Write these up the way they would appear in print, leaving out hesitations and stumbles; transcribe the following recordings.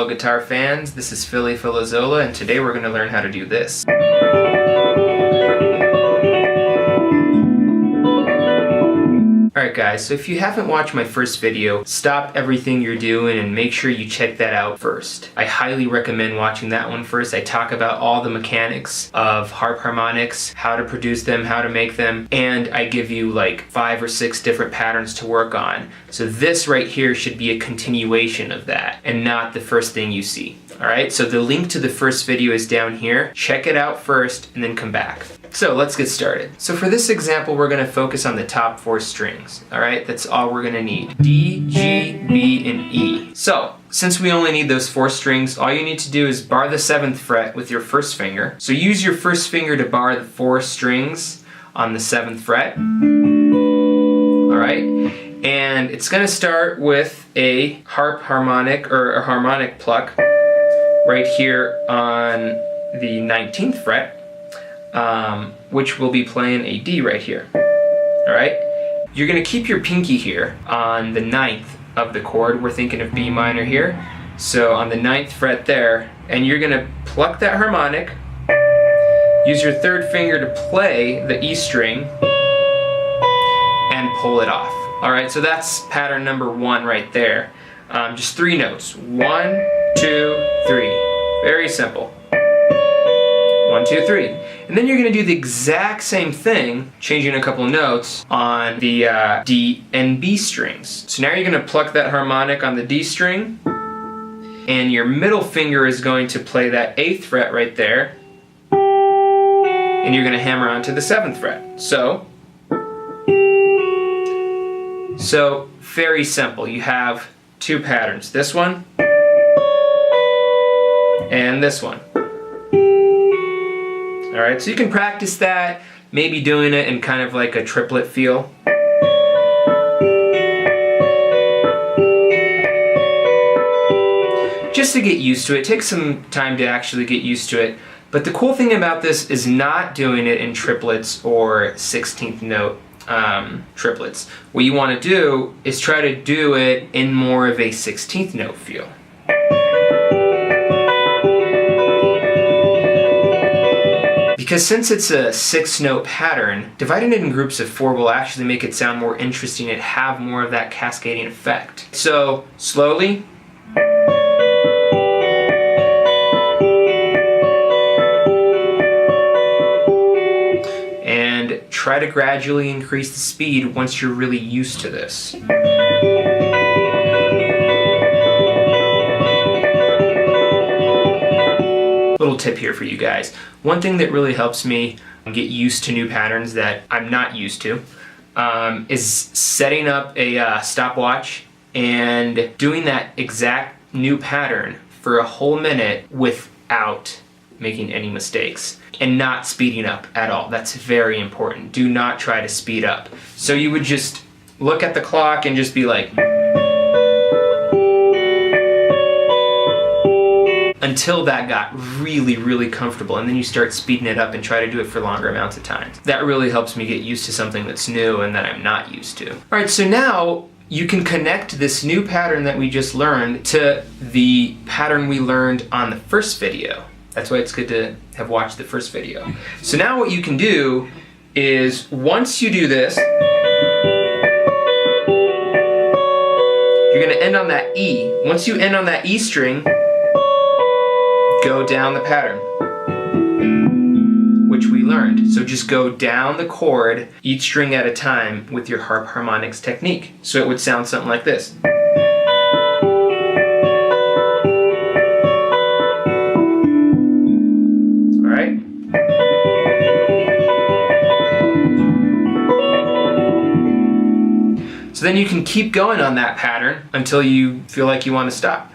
Hello guitar fans, this is Fili Filizzola and today we're going to learn how to do this. Alright guys, so if you haven't watched my first video, stop everything you're doing and make sure you check that out first. I highly recommend watching that one first. I talk about all the mechanics of harp harmonics, how to produce them, how to make them, and I give you like 5 or 6 different patterns to work on. So this right here should be a continuation of that and not the first thing you see. Alright, so the link to the first video is down here. Check it out first and then come back. So let's get started. So for this example, we're going to focus on the top 4 strings. Alright, that's all we're going to need. D, G, B, and E. So, since we only need those 4 strings, all you need to do is bar the 7th fret with your first finger. So use your first finger to bar the 4 strings on the 7th fret. Alright, and it's going to start with a harp harmonic or a harmonic pluck right here on the 19th fret. Which will be playing a D right here. Alright? You're going to keep your pinky here on the 9th of the chord. We're thinking of B minor here. So on the 9th fret there, and you're going to pluck that harmonic, use your 3rd finger to play the E string, and pull it off. Alright, so that's pattern number 1 right there. Just 3 notes. 1, 2, 3. Very simple. 1, 2, 3. And then you're going to do the exact same thing, changing a couple notes on the D and B strings. So now you're going to pluck that harmonic on the D string, and your middle finger is going to play that 8th fret right there, and you're going to hammer onto the 7th fret. So very simple. You have 2 patterns. This one and this one. Alright, so you can practice that, maybe doing it in kind of like a triplet feel. Just to get used to it. It takes some time to actually get used to it. But the cool thing about this is not doing it in triplets or 16th note triplets. What you want to do is try to do it in more of a 16th note feel. Because since it's a 6-note pattern, dividing it in groups of 4 will actually make it sound more interesting and have more of that cascading effect. So, slowly. And try to gradually increase the speed once you're really used to this. Little tip here for you guys. One thing that really helps me get used to new patterns that I'm not used to is setting up a stopwatch and doing that exact new pattern for a whole minute without making any mistakes and not speeding up at all. That's very important. Do not try to speed up. So you would just look at the clock and just be like, until that got really, really comfortable, and then you start speeding it up and try to do it for longer amounts of time. That really helps me get used to something that's new and that I'm not used to. Alright, so now you can connect this new pattern that we just learned to the pattern we learned on the first video. That's why it's good to have watched the first video. So now what you can do is, once you do this, you're going to end on that E. Once you end on that E string, go down the pattern, which we learned. So just go down the chord, each string at a time, with your harp harmonics technique. So it would sound something like this. Alright? So then you can keep going on that pattern until you feel like you want to stop.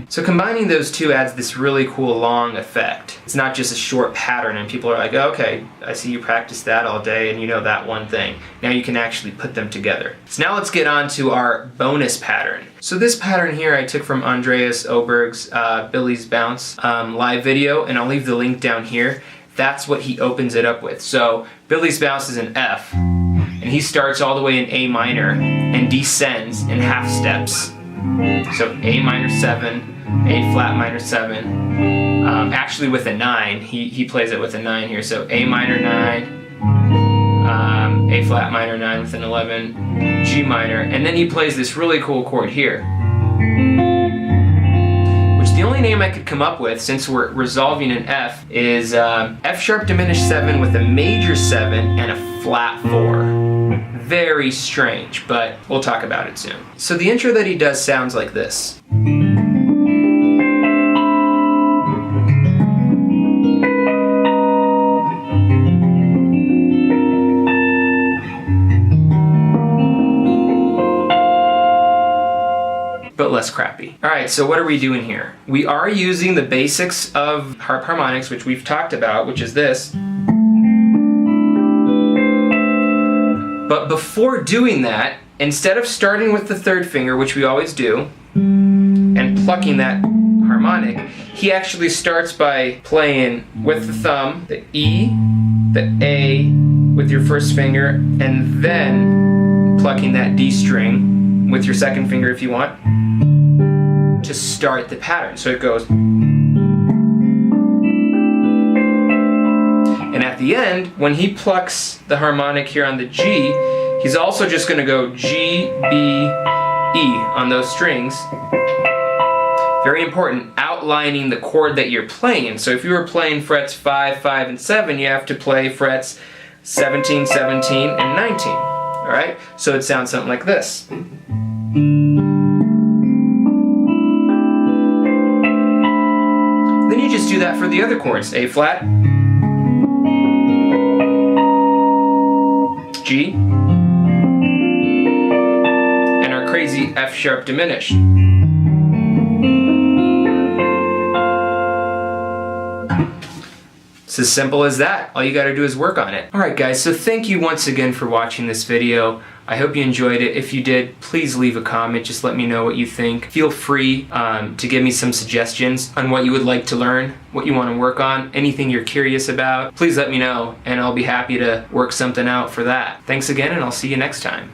So combining those two adds this really cool long effect. It's not just a short pattern and people are like, oh, okay, I see you practice that all day and you know that one thing. Now you can actually put them together. So now let's get on to our bonus pattern. So this pattern here I took from Andreas Oberg's Billy's Bounce live video, and I'll leave the link down here. that's what he opens it up with. So Billy's Bounce is an F, and he starts all the way in A minor and descends in half steps. So A minor 7, A flat minor 7, actually with a 9, he plays it with a 9 here, so A minor 9, A flat minor 9 with an 11, G minor, and then he plays this really cool chord here, which the only name I could come up with, since we're resolving an F, is F sharp diminished 7 with a major 7 and a flat 4. Very strange, but we'll talk about it soon. So the intro that he does sounds like this. But less crappy. Alright, so what are we doing here? We are using the basics of harp harmonics, which we've talked about, which is this. But before doing that, instead of starting with the third finger, which we always do, and plucking that harmonic, he actually starts by playing with the thumb, the E, the A with your first finger, and then plucking that D string with your second finger if you want, to start the pattern. So it goes, and at the end, when he plucks the harmonic here on the G, he's also just going to go G, B, E on those strings. Very important, outlining the chord that you're playing. So if you were playing frets 5, 5, and 7, you have to play frets 17, 17, and 19. All right? So it sounds something like this. Then you just do that for the other chords. A flat, G, and our crazy F sharp diminished. It's as simple as that. All you gotta do is work on it. Alright guys, so thank you once again for watching this video. I hope you enjoyed it. If you did, please leave a comment. Just let me know what you think. Feel free to give me some suggestions on what you would like to learn, what you want to work on, anything you're curious about. Please let me know, and I'll be happy to work something out for that. Thanks again, and I'll see you next time.